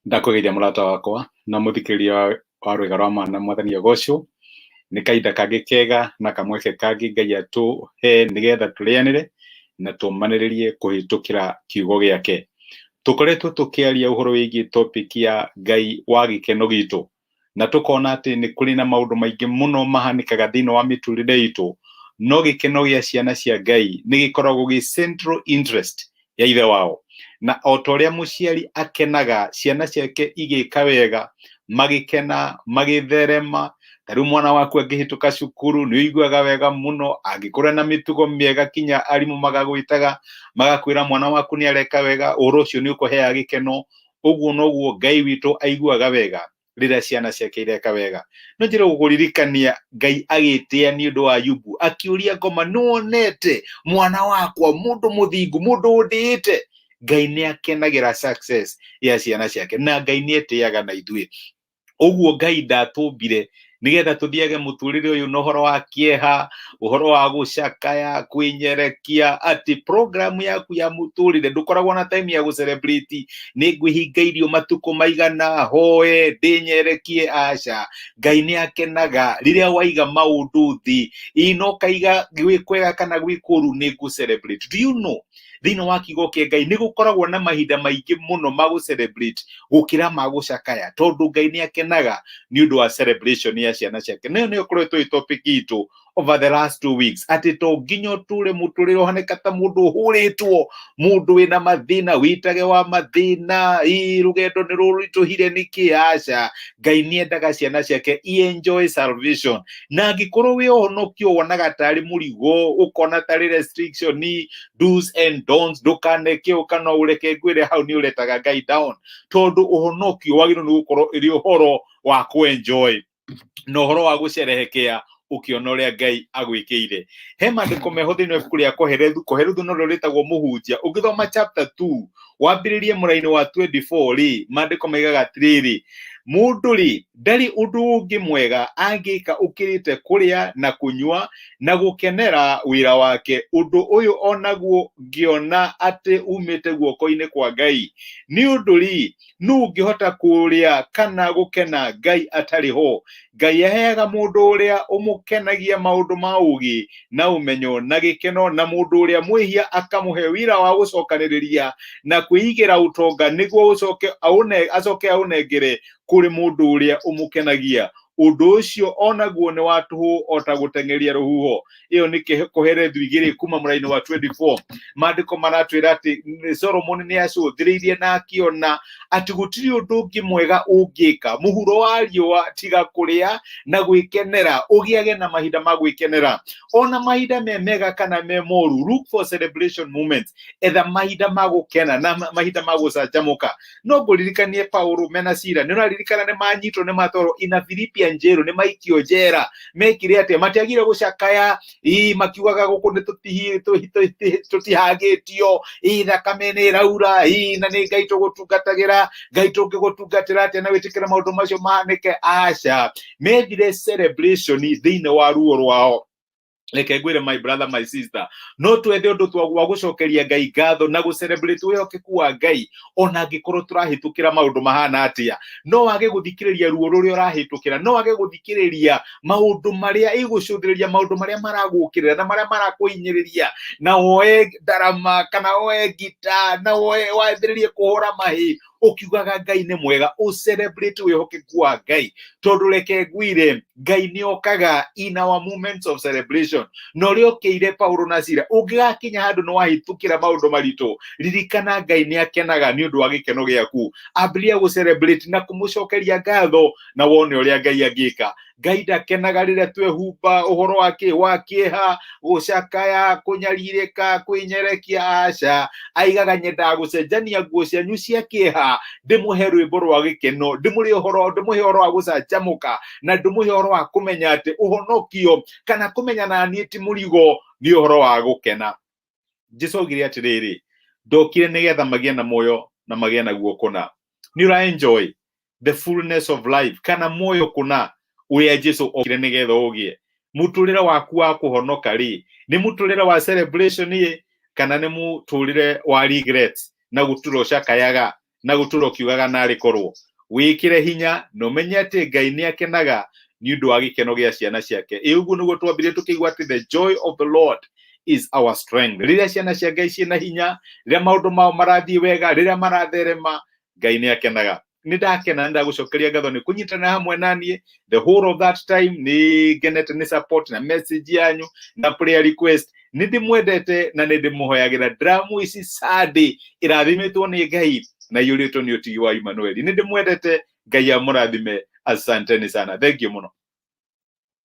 Ndakugeithia murata wakwa na muthikiriria wa rwega rwa mana mwathani agocwo ni kahinda kangi kega na kamweke kangi Ngai atuhe nigetha turianire na tumaniririe kuhitukira kiugo giake. Tukoretwo tukiaria uhoro wigie topic ya Ngai wa gikeno gitu na tukona ati ni kuri na maundu maingi muno mahanikaga thiini wa miturire itu, no gikeno gia ciana cia Ngai ni gikoragwo gi central interest ya ithe wao, na otoria muciari akenaga ciana ciake igika wega, magikena magitherema. Tariu mwana waku angihituka cukuru ni uiguaga wega muno, angikura na mitugo miega kinya arimu magagwitaga magakwira mwana waku ni areka wega, uro ucio ni ukuhea gikeno. Uguo noguo Ngai witu aiguaga wega rira ciana ciake ireka wega. No njira gukuririkania Ngai agitia ni undu wa Ayubu akiuria ngoma, nuonete mwana wakwa mundu muthingu, mundu undiite. Ngai ni akenagira success ya ciana ciake na Ngai ni etiaga na ithui. Uguo Ngai ndatumbire nigetha tuthiage muturire uyu no horo wa kieha, uhoro wa gucakaya, kwinyerekia. Ati program yaku ya muturire ndukoragwo na time ya gucelebrate, ni ngwihinga irio matuko maigana hoe ndinyerekie. Aca, Ngai ni akenaga riria waiga maundu thi, ino kaiga gwikwega kana gwikuru ni gucelebrate. Do you know thiini wa kiugo kia Ngai ni gukoragwo na mahinda maingi muno ma gucelebrate gukira ma gucakaya, tondu Ngai ni akenaga ni undu wa celebration ya ciana ciake. Ni ukoretwo topic itu over the last 2 weeks, ati to nginya ture muturire uhaneka ta mundu uhuritwo, mundu wina mathina, witage wa mathina, rugendo ni rurituhire niki. Aca, Ngai ni endaga ciana ciake enjoy salvation, na ngikorwo wi ohonokio wonaga tari murigo, ukona tari restriction, do's and don'ts, ndukaneke ukana ureke ngwire hau ni uretaga Ngai down, tondu uhonokio wagiro ni gukorwo iri uhoro wa kuenjoy no horo wa gucerehekea ukiona uria Ngai agwikire. He mandiko meho thiini wa ibuku ria Koheruthu no ritagwo muhunjia. Ugithoma chapter 2 wambiririe muraini wa 24 mandiko maigaga atiriri, mundu ndari undu ungi mwega angika ukirite kuria na kunyua na gukenera wira wake. Undu uyu onaguo ngiona ati umite guoko-ini kwa Ngai. Ni undu nu ngihota kuria kana gukena Ngai atari ho. Ngai aheaga mundu uria umukenagia maundu ma ugi na umenyo na gikeno, na mundu uria mwihia akamuhe wira wa gucokaniriria na kwigira utonga niguo acoke aunengere kuri mundu uria umukenagia. Undu ucio onaguo ni watuhu ota gutengeria ruhuho. Iyo ni Koherethu 2 kuma muraini wa 24. Mandiko maratwira ati Solomon ni acuthiriirie na akiona ati gutiri undu ungi mwega ungika muhuro wa riua tiga kuria na gwikenera, ugiage na mahinda ma gwikenera. Ona mahinda me mega kana me moru, look for celebration moments, etha mahinda ma gukena na mahinda ma gucanjamuka. No nguririkanie Paulo mena Sila, ni unaririkana ni manyitwo ni matoro ina Philippians njeru, ni maikio njera, mekire ati matiagire gucakaya, makiugaga guku ni tutihagitio, thakame ni raura, na ni Ngai tugutungatagira, Ngai tungigutungatira ati na witikira maundu macio mahanike. Aca, methire celebration thiini wa ruo rwao. Reke ngwire my brother my sister, no twethe undu wa gucokeria Ngai ngatho na gucelebrate wihokeku wa Ngai ona ngikorwo turahitukira maundu mahana atia. No wage guthikiriria ruo ruria urahitukira, no wage guthikiriria maundu maria igucunthiriria, maundu maria maragukirira na maria marakuhinyiriria, na woe ndarama kana woe gita na woe wathiririe kuhura mahi ukiugaga Ngai ni mwega, ucelebrate wihokeku wa Ngai. Tondu reke ngwire Ngai ni okaga in our moments of celebration. No rio keire Paulo na Sila, ungigakinya handu no wahitukira maundu maritu, ririkana Ngai ni akenaga ni undu wa gikeno giaku. Ambiria gucelebrate na kumucokeria ngatho na wone uria Ngai angika. Ngai ndakenaga riria twehumba uhoro wa kieha, gucakaya, kunyaririka, kwinyerekia. Aca, aigaga nyenda gucenjania nguo cianyu cia kieha ndimuhe rwimbo rwa gikeno, ndimuhe uhoro wa gucanjamuka, na ndimuhe uhoro wa kumenya ati uhonokio kana kumenya na ni ti murigo ni uhoro wa gukena. Jesu augire atiriri, ndokire nigetha magie na moyo na magie na guo kuna. Ni ura enjoy the fullness of life kana moyo kuna uria Jesu okire nigetha ugie. Muturire waku wa kuhonoka ni muturire wa celebration kana ni muturire wa regret na guturo cakayaga na guturo kiugaga nari korwo wikire hinya no menye ati Ngai ni akenaga ni undu wa gikeno gia ciana ciake uguo niguo twambire tukigwa ati the joy of the Lord is our strength. Riria ciana cia Ngai ciina hinya, riria maundu mao marathii wega, riria maratherema, Ngai ni akenaga. Ni ndakena ndagucokeria ngatho ni kunyitana hamwe nanie the whole of that time. Ni genete ni support na message yanyu na prayer request. Ni ndimwendete na ni ndimuhoyagira dramu ici sadi irathimitwo ni Ngai na yuritwo ni utigi wa Emmanuel. Ni ndimwendete, Ngai amurathime. Asanteni sana. Thank you muno.